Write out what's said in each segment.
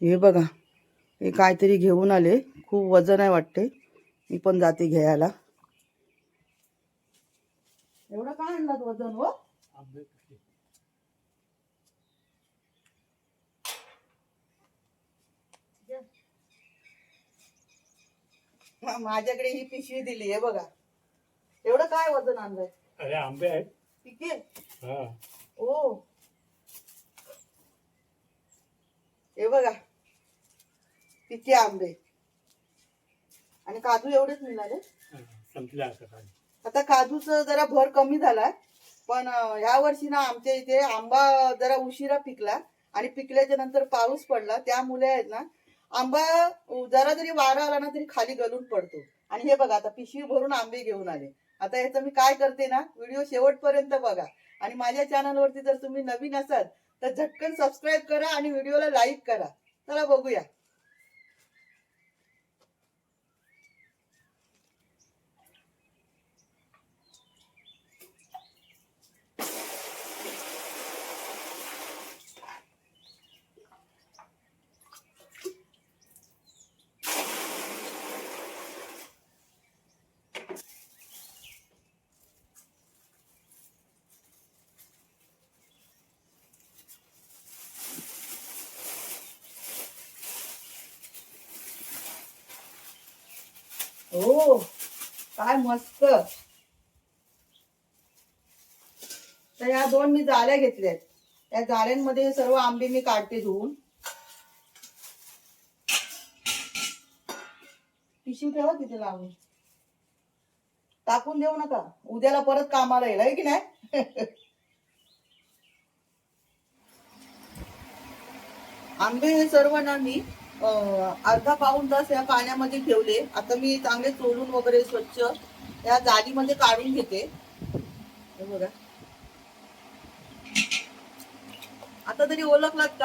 हे बघा, हे काहीतरी घेऊन आले. खूप वजन आहे वाटते. मी पण जाते घ्यायला. एवढं काय आणलं वजन हो? माझ्याकडे ही पिशवी दिली आहे बघा. एवढं काय वजन आणलंय? अरे आंबे आहेत. पिके. हा. ओ, हे बघा, पिके आंबे आणि काजू एवढेच मिळाले. संपले आता काय. आता काजूचा जरा भर कमी झालाय, पण ह्या वर्षी ना आमच्या इथे आंबा जरा उशिरा पिकला आणि पिकल्याच्या नंतर पाऊस पडला. त्यामुळे आहेत ना आंबा जरा जरी वारा आला ना तरी खाली गळून पडतो. आणि हे बघा, आता पिशवी भरून आंबे घेऊन आले. आता याचं मी काय करते ना, व्हिडिओ शेवटपर्यंत बघा. आणि माझ्या चॅनलवरती जर तुम्ही नवीन असाल तर झटकन सबस्क्राईब करा आणि व्हिडिओला लाईक करा. चला बघूया. हो, काय मस्त. तर या दोन मी जाळ्या घेतल्यात. या जाळ्यांमध्ये सर्व आंबे मी काढते धुवून. पिशवी ठेवा तिथे लावून. टाकून देऊ नका, उद्याला परत कामाला येईल, आहे की नाही? आंबे हे सर्व ना मी अर्धा पाऊण तास या पाण्यामध्ये ठेवले. आता मी चांगले चोळून वगैरे स्वच्छ या जाळीमध्ये काढून घेते. हे बघा, आता तरी ओळखलात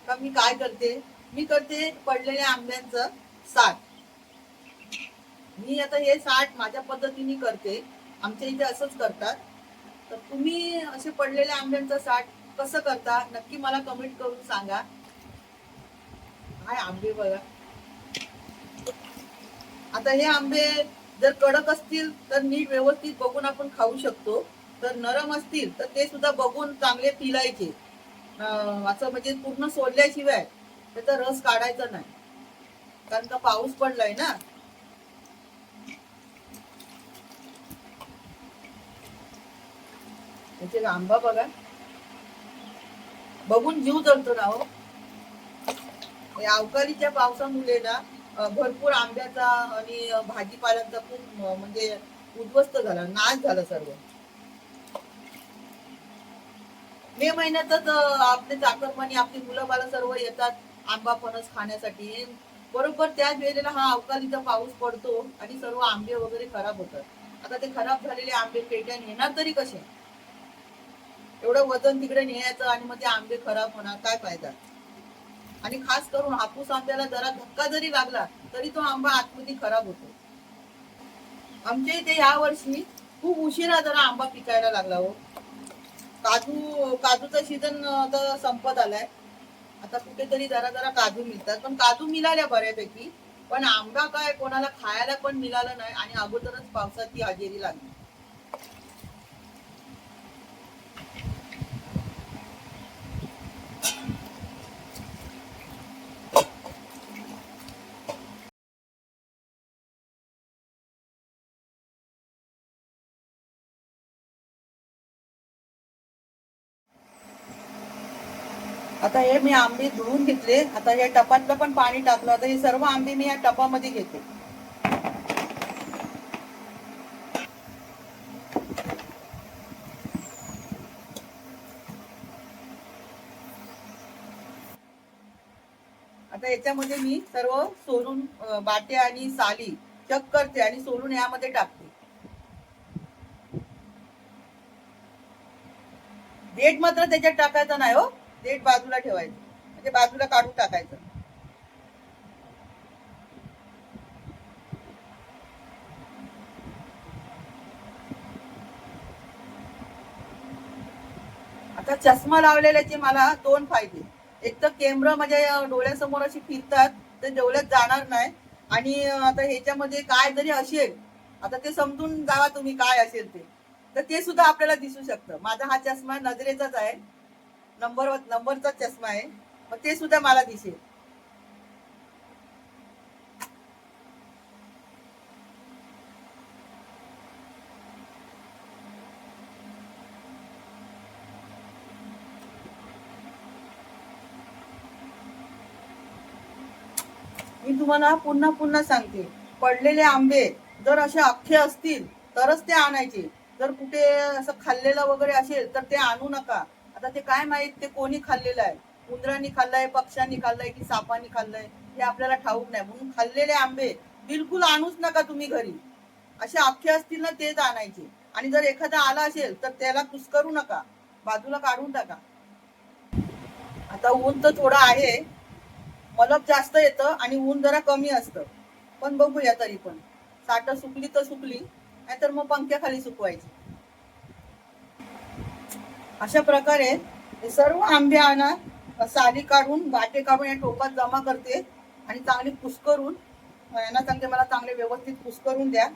का मी काय करते? मी करते पडलेल्या आंब्यांचं साठ. मी आता हे साठ माझ्या पद्धतीने करते. आमच्या इथे असंच करतात. तर तुम्ही असे पडलेल्या आंब्यांचं साठ कसं करता नक्की मला कमेंट करून सांगा. काय आंबे बघा. आता हे आंबे जर कडक असतील तर नीट व्यवस्थित बघून आपण खाऊ शकतो. तर नरम असतील तर ते सुद्धा बघून चांगले पिलायचे. असं म्हणजे पूर्ण सोडल्याशिवाय त्याचा रस काढायचा नाही, कारण का पाऊस पडलाय ना. त्याचे आंबा बघा, बघून जीव जळतो ना हो. अवकाळीच्या पावसामुळे ना भरपूर आंब्याचा आणि भाजीपाल्यांचा खूप म्हणजे उद्ध्वस्त झाला, नाश झाला सर्व. मे महिन्यातच आपले चाकरमानी आपली मुलं बाळ सर्व येतात आंबा फणस खाण्यासाठी. बरोबर त्याच वेळेला हा अवकाळीचा पाऊस पडतो आणि सर्व आंबे वगैरे खराब होतात. आता ते खराब झालेले आंबे पेट्या नेणार तरी कसे? एवढं वजन तिकडे न्यायचं आणि मग ते आंबे खराब होणार, काय फायदा? आणि खास करून हापूस आंब्याला जरा धक्का जरी लागला तरी तो आंबा आतमध्ये खराब होतो. आमच्या इथे या वर्षी खूप उशिरा जरा आंबा पिकायला लागला हो. काजूचा सीझन आता संपत आलाय. आता कुठेतरी जरा जरा काजू मिळतात, पण काजू मिळाल्या बऱ्यापैकी. पण आंबा काय कोणाला खायला पण मिळालं नाही आणि अगोदरच पावसाची हजेरी लागली. आता हे मी आंबे धुवून घेतले. आता या टपातलं पण पाणी टाकलं. आता हे सर्व आंबे मी या टपामध्ये घेते. आता याच्यामध्ये मी सर्व सोलून बाट्या आणि साली चक करते आणि सोलून यामध्ये टाकते. देठ मात्र त्याच्यात टाकायचं नाही हो. देठ बाजूला ठेवायचं, म्हणजे बाजूला काढून टाकायचं. आता चष्मा लावलेल्याचे मला दोन फायदे. एक तर केंब्र माझ्या डोळ्यासमोर अशी फिरतात ते डोळ्यात जाणार नाही. आणि आता ह्याच्यामध्ये काय जरी असेल, आता ते समजून जावा तुम्ही काय असेल ते, तर ते सुद्धा आपल्याला दिसू शकतं. माझा हा चष्मा नजरेचाच आहे, नंबरचा चष्मा आहे, मग ते सुद्धा मला दिसेल. मी तुम्हाला पुन्हा पुन्हा सांगते, पडलेले आंबे जर असे अख्खे असतील तरच ते आणायचे. जर कुठे असं खाल्लेलं वगैरे असेल तर ते आणू नका. आता ते काय माहित ते कोणी खाल्लेलं आहे, उंदरांनी खाल्लंय, पक्ष्यांनी खाल्लंय की सापांनी खाल्लंय, हे आपल्याला ठाऊक नाही. म्हणून खाल्लेले आंबे बिलकुल आणूच नका तुम्ही घरी. असे अख्खे असतील ना तेच आणायचे. आणि जर एखादा आला असेल तर त्याला कुस्करू नका, बाजूला काढून टाका. आता ऊन तर थोडं आहे, मलम जास्त येतं आणि ऊन जरा कमी असतं, पण बघूया. तरी पण साठ सुकली तर सुकली, नाहीतर मग पंख्याखाली सुकवायची. अशा प्रकारे हे सर्व आंबे आणा, साली काढून वाटे काढून या टोपात जमा करते आणि चांगली कुस्करून यांना सांगते मला चांगले व्यवस्थित कुस्करून द्या.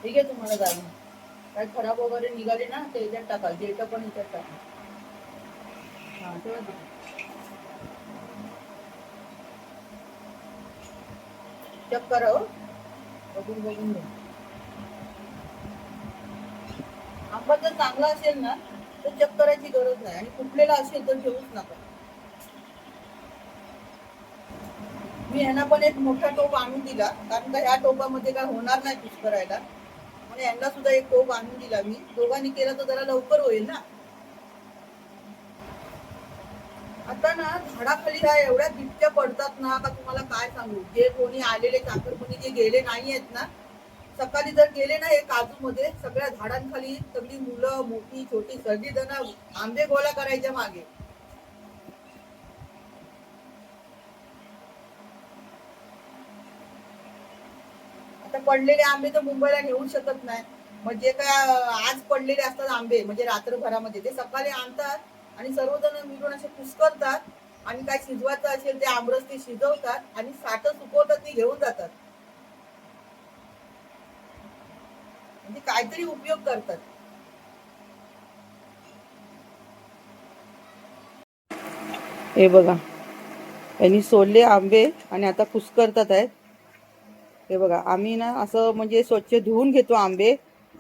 ठीक आहे, तुम्हाला जाणून काय खराब वगैरे निघाले ना ते ह्याच्यात टाका, जेट पण ह्याच्यात टाका. हा तेव्हा चेक करा हो, बघून बघून घ्या. आंबा जर चांगला असेल ना तर चेक करायची गरज नाही, आणि फुटलेला असेल तर घेऊच नका. मी यांना पण एक मोठा टोप आणून दिला, कारण का ह्या टोपामध्ये काय होणार नाही कुछ करायला, म्हणून यांना सुद्धा एक टोप आणून दिला. मी दोघांनी केलं तर जरा लवकर होईल ना. आता ना झाडाखाली ह्या एवढ्या बिबट्या पडतात ना, का तुम्हाला काय सांगू. जे कोणी आलेले चाकर कोणी जे गेले नाही आहेत ना, सकाळी जर गेले ना हे काजू मध्ये, सगळ्या झाडांखाली सगळी मुलं मोठी छोटी सगळी जण आंबे गोळा करायच्या मागे. आता पडलेले आंबे तर मुंबईला नेऊ शकत नाही, मग जे काय आज पडलेले असतात आंबे म्हणजे रात्रभरामध्ये ते सकाळी आणतात आणि सर्वजण मिळून असे कुस्करतात. आणि काय शिजवायचं असेल ते आमरस ते शिजवतात आणि साठ सुकवतात, ती घेऊन जातात. म्हणजे काहीतरी उपयोग करतात. हे बघा, यांनी सोलले आंबे आणि आता कुस्करतात आहेत. हे बघा, आम्ही ना असं म्हणजे स्वच्छ धुवून घेतो आंबे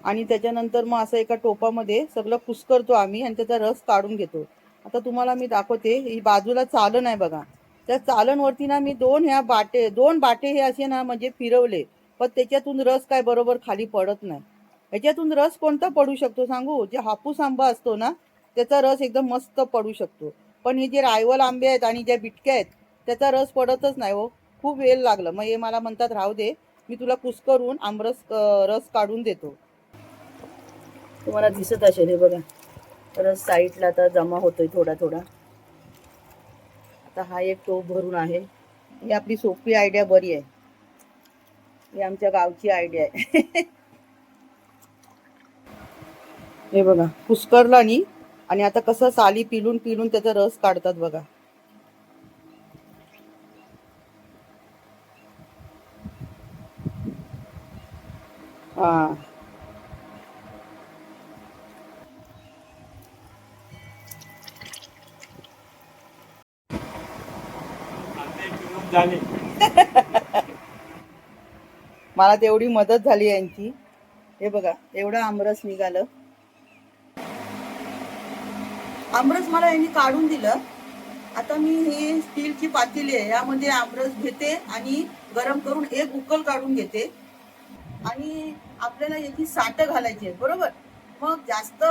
आणि त्याच्यानंतर मग असं एका टोपामध्ये सगळं कुस्करतो आम्ही आणि त्याचा रस काढून घेतो. आता तुम्हाला मी दाखवते, ही बाजूला चालन आहे बघा, त्या चालणवरती ना मी दोन बाटे हे असे ना म्हणजे फिरवले, पण त्याच्यातून रस काय बरोबर खाली पडत नाही. ह्याच्यातून रस कोणता पडू शकतो सांगू? जे हापूस आंबा असतो ना त्याचा रस एकदम मस्त पडू शकतो, पण हे जे रायवल आंबे आहेत आणि ज्या बिटक्या आहेत त्याचा रस पडतच नाही हो. खूप वेळ लागलं, मग हे मला म्हणतात राहू दे, मी तुला कुस्करून रस काढून देतो. तुम्हाला दिसत असेल हे बघा, रस साईडला आता जमा होतोय थोडा थोडा. आता हा एक टोप भरून आहे. ही आपली सोपी आयडिया बरी आहे, ही आमच्या गावची आयडिया आहे. हे बघा कुस्करला नी, आणि आता कसं साली पिलून पिलून त्याचा रस काढतात बघा. हा आंबे पिळून झाले. मला तेवढी मदत झाली यांची. हे बघा एवढं आमरस निघालं. आमरस मला यांनी काढून दिलं. आता मी ही स्टीलची पातेली आहे, यामध्ये आमरस घेते आणि गरम करून एक उकल काढून घेते. आणि आपल्याला याची साठ घालायची आहे बरोबर. मग जास्त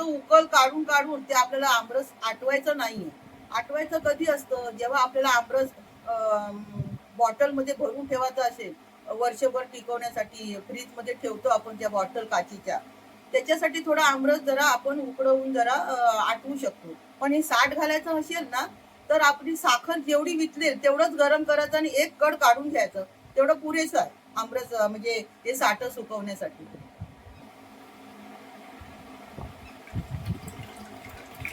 उकल काढून काढून ते आपल्याला आमरस आटवायचं नाहीये. आटवायचं कधी असतं, जेव्हा आपल्याला आमरस बॉटलमध्ये भरून ठेवायचं असेल वर्षभर टिकवण्यासाठी, फ्रीजमध्ये ठेवतो आपण त्या बॉटल काचीच्या, त्याच्यासाठी थोडा आमरस जरा आपण उकडवून जरा आटवू शकतो. पण हे साठ घालायचं असेल ना, तर आपली साखर जेवढी वितलेल तेवढंच गरम करायचं आणि एक कड काढून घ्यायचं, तेवढं पुरेसं आहे आमरस म्हणजे हे साठ सुकवण्यासाठी.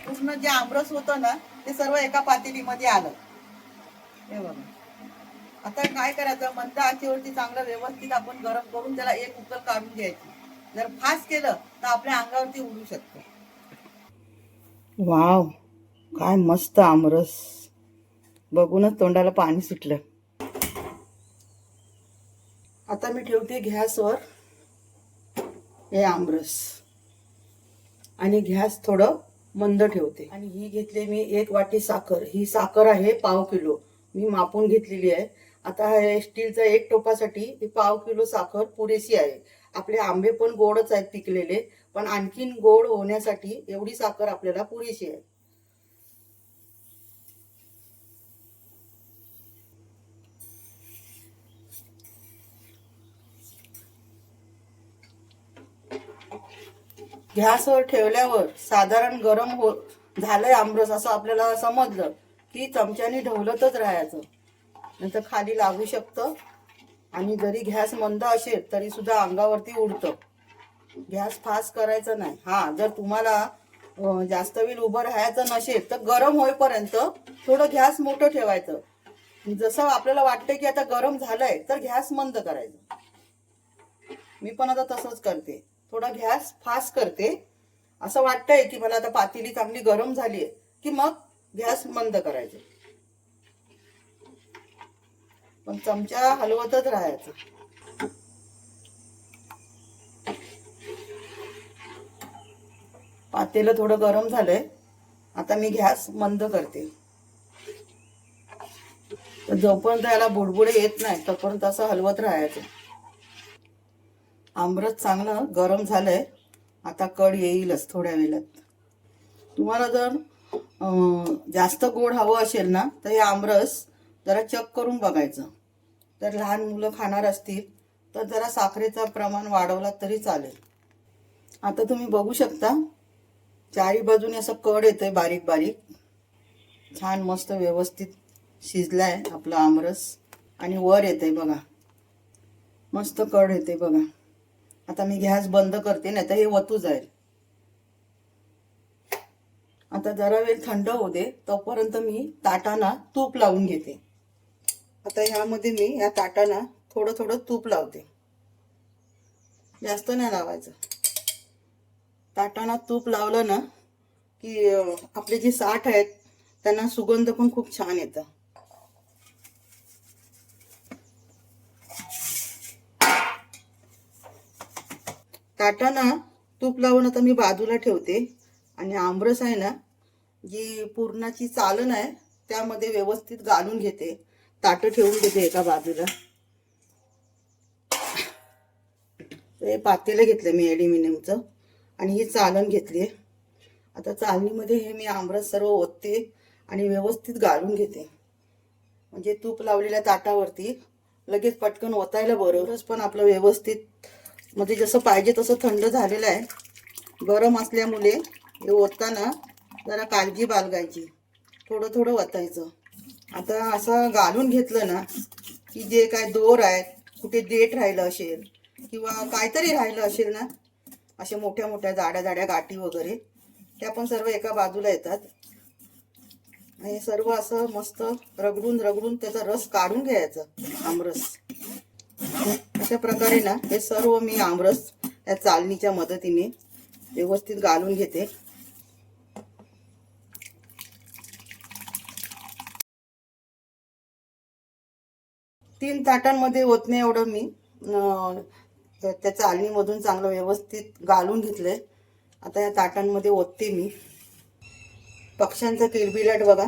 पूर्ण जे आमरस होतं ना ते सर्व एका पातेलीमध्ये आलं. हे बघा. आता काय करायचं, मंद आचेवरती चांगलं व्यवस्थित आपण गरम करून त्याला एक उकळ काढून घ्यायची. जर फास्ट केलं तर आपल्या अंगावरती उडू शकतं. वाव, काय मस्त आमरस, बघूनच तोंडाला पाणी सुटलं. आता मी ठेवते गॅसवर हे आमरस आणि गॅस थोडं मंद ठेवते. आणि ही घेतली मी 1 वाटी साखर. ही साखर आहे 1/2 किलो, मी मापून घेतलेली आहे. आता हे स्टीलचा 1 टोपासाठी 1/2 किलो साखर पुरेशी आहे. आपले आंबे पण गोडच आहेत पिकलेले, पण आणखीन गोड होण्यासाठी एवढी साखर आपल्याला पुरेशी आहे. गॅसवर ठेवल्यावर साधारण गरम झालंय आमरस असं आपल्याला समजलं की चमच्याने ढवलतच राहायचं, नंतर खाली लागू शकतं. आणि जरी गॅस मंद असेल तरी सुद्धा अंगावरती उडतं. गॅस फास्ट करायचं नाही. हा, जर तुम्हाला जास्त वेळ उभं राहायचं नसेल तर गरम होईपर्यंत थोडं गॅस मोठं ठेवायचं. जसं आपल्याला वाटतं की आता गरम झालंय तर गॅस मंद करायचं. मी पण आता तसंच करते, थोडा गॅस फास्ट करते. असं वाटतंय की मला आता पातेली चांगली गरम झालीये की मग गॅस मंद करायचं, पण चमचा हलवतच राहायचं. पातेलं थोडं गरम झालंय, आता मी गॅस मंद करते. तर जोपर्यंत याला बुडबुडे येत नाही तोपर्यंत असं हलवत राहायचं. आमरस चांगलं गरम झालंय, आता कड येईलच थोड्या वेळात. तुम्हाला जर जास्त गोड हवं असेल ना तर हे आमरस जरा चक करून बघायचं. जर लहान मुलं खाणार असतील तर जरा साखरेचं प्रमाण वाढवला तरी चालेल. आता तुम्ही बघू शकता चारी बाजूने असं कड येतंय बारीक बारीक. छान मस्त व्यवस्थित शिजलाय आपला आमरस आणि वर येतंय बघा, मस्त कड येते बघा. आता मी गॅस बंद करते, नाही तर हे वतू जाईल. आता जरा वेळ थंड होऊ दे, तोपर्यंत मी ताटांना तूप लावून घेते. आता ह्यामध्ये मी या ताटांना थोडं थोडं तूप लावते, जास्त नाही लावायचं. ताटांना तूप लावलं ना की आपले जे साठ आहेत त्यांना सुगंध पण खूप छान येतं. ताटांना तूप लावून आता मी बाजूला ठेवते आणि आमरस आहे ना, जी पुरणाची चाळण आहे त्यामध्ये व्यवस्थित घालून घेते. ताटं ठेवून देते एका बाजूला. हे पातेलं घेतलं मी ॲल्युमिनियमचं आणि ही चाळण घेतली. आता चाळणीमध्ये हे मी आमरस सर्व ओतते आणि व्यवस्थित घालून घेते, म्हणजे तूप लावलेल्या ताटावरती लगेच पटकन ओतायला बरोबरच पण आपलं व्यवस्थित म्हणजे जसं पाहिजे तसं थंड झालेलं आहे. गरम असल्यामुळे हे ओतताना जरा काळजी बाळगायची, थोडं थोडं ओतायचं. आता असं घालून घेतलं ना की जे काय दोर आहेत, कुठे देठ राहिलं असेल किंवा काहीतरी राहिलं असेल ना, अशा मोठ्या मोठ्या जाड्या जाड्या गाठी वगैरे, त्या पण सर्व एका बाजूला येतात. हे सर्व असं मस्त रगडून रगडून त्याचा रस काढून घ्यायचा आमरस. अशा प्रकारे ना हे सर्व मी आमरस त्या चाळणीच्या मदतीने व्यवस्थित घालून घेते. तीन ताटांमध्ये ओतणे एवढं मी त्या चाळणीमधून चांगलं व्यवस्थित घालून घेतलंय. आता या ताटांमध्ये ओतते मी. पक्ष्यांचा किलबिलाट बघा,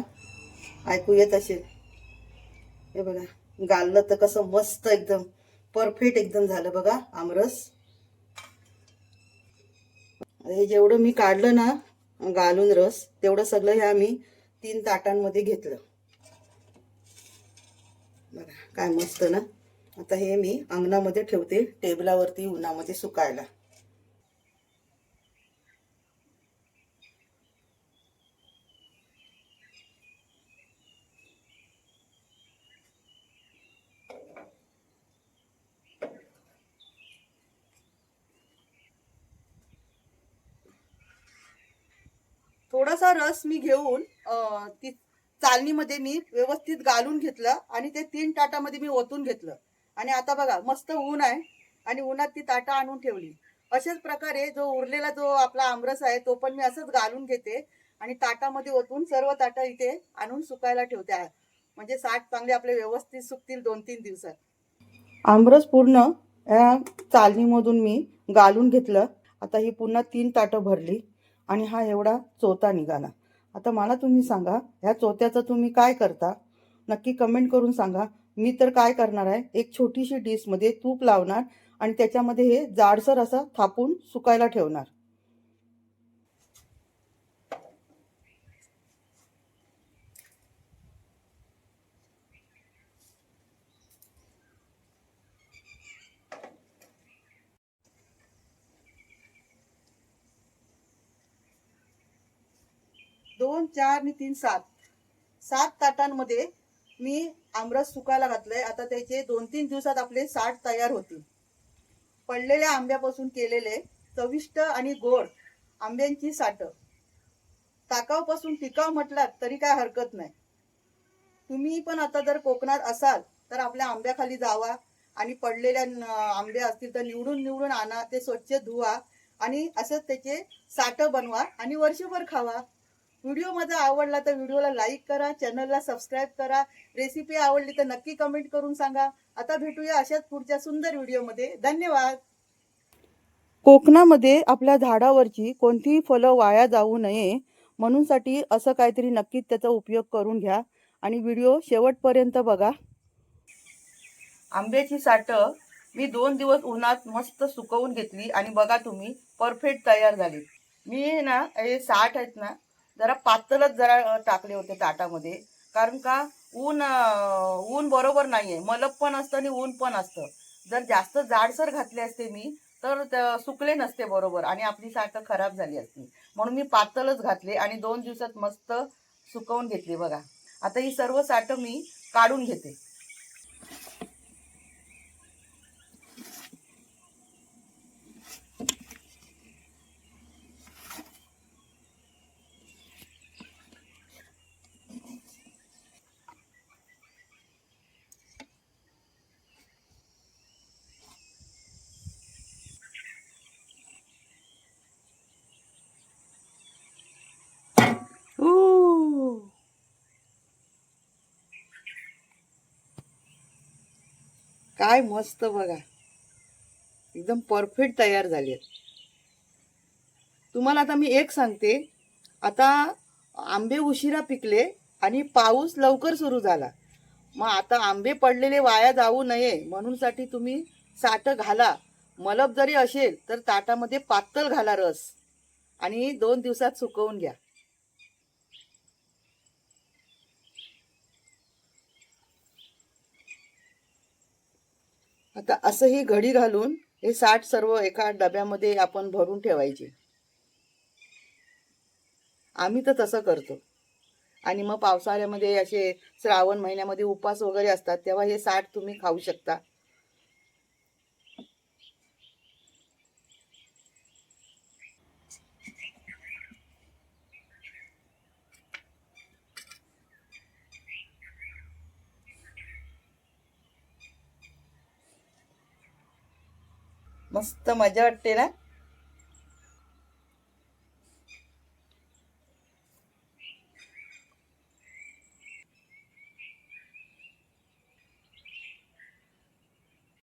ऐकू येत असेल. हे बघा, गाळलं तर कसं मस्त एकदम परफेक्ट एकदम झालं बघा आमरस. हे जेवढं मी काढलं ना घालून रस, तेवढं सगळं ह्या मी 3 ताटांमध्ये घेतलं. बघा काय मस्त ना. आता हे मी अंगणामध्ये ठेवते टेबलावरती उन्हामध्ये सुकायला. थोडासा रस मी घेऊन ती चालणीमध्ये मी व्यवस्थित घालून घेतलं आणि ते 3 ताटामध्ये मी ओतून घेतलं. आणि आता बघा मस्त ऊन आहे आणि उन्हात ती ताटं आणून ठेवली. अशाच प्रकारे जो उरलेला जो आपला आमरस आहे तो पण मी असंच घालून घेते आणि ताटामध्ये ओतून सर्व ताटं इथे आणून सुकायला ठेवते आहे. म्हणजे 60 चांगले आपले व्यवस्थित सुकतील 2-3 दिवसात. आमरस पूर्ण या चालणीमधून मी घालून घेतलं. आता ही पुन्हा 3 ताटं भरली आणि हा एवढा चोथा निघाला. आता मला तुम्ही सांगा ह्या चोथ्याचं तुम्ही काय करता नक्की कमेंट करून सांगा. मी तर काय करणार आहे, एक छोटीशी डिशमध्ये तूप लावणार आणि त्याच्यामध्ये हे जाडसर असं थापून सुकायला ठेवणार. दोन, 4 आणि 3, 7 ताटांमध्ये मी आमरस सुकायला घातलंय. आता त्याचे 2-3 दिवसात आपले 60 तयार होतील. पडलेल्या आंब्यापासून केलेले चविष्ट आणि गोड आंब्यांची साठं. ताकापासून टिकाव म्हटलात तरी काय हरकत नाही. तुम्ही पण आता जर कोकणात असाल तर आपल्या आंब्याखाली जावा आणि पडलेल्या आंबे असतील तर निवडून निवडून आणा, ते स्वच्छ धुवा आणि असंच त्याचे साठं बनवा आणि वर्षभर खावा. व्हिडिओ माझा आवडला तर व्हिडिओला लाईक करा, चॅनलला सबस्क्राईब करा. रेसिपी आवडली तर नक्की कमेंट करून सांगा. आता भेटूया अशाच पुढच्या सुंदर व्हिडिओमध्ये. धन्यवाद. कोकणामध्ये आपल्या झाडावरची कोणतीही फळं वाया जाऊ नये म्हणूनसाठी असं काहीतरी नक्कीच त्याचा उपयोग करून घ्या आणि व्हिडिओ शेवटपर्यंत बघा. आंब्याची साठं मी 2 दिवस उन्हात मस्त सुकवून घेतली आणि बघा तुम्ही परफेक्ट तयार झाली. मी ना हे 60 आहेत ना जरा पातळच जरा टाकले होते ताटामध्ये, कारण का ऊन बरोबर नाहीये. मलप पण असतं आणि ऊन पण असतं. जर जास्त जाडसर घातले असते मी तर सुकले नसते बरोबर आणि आपली साठं खराब झाली असती. म्हणून मी पातळच घातले आणि 2 दिवसात मस्त सुकवून घेतली. बघा आता ही सर्व साठं मी काढून घेते. काय मस्त बघा, एकदम परफेक्ट तयार झाले. तुम्हाला आता मी एक सांगते, आता आंबे उशिरा पिकले आणि पाऊस लवकर सुरू झाला. मग आता आंबे पडलेले वाया जाऊ नये म्हणूनसाठी तुम्ही साठं घाला. मलब जरी असेल तर ताटामध्ये पातळ घाला रस आणि 2 दिवसात सुकवून घ्या. आता असं ही घडी घालून हे 60 सर्व एका डब्यामध्ये आपण भरून ठेवायचे. आम्ही तर तसं करतो. आणि मग पावसाळ्यामध्ये असे श्रावण महिन्यामध्ये उपास वगैरे असतात तेव्हा हे 60 तुम्ही खाऊ शकता. मस्त मजा वाटते ना.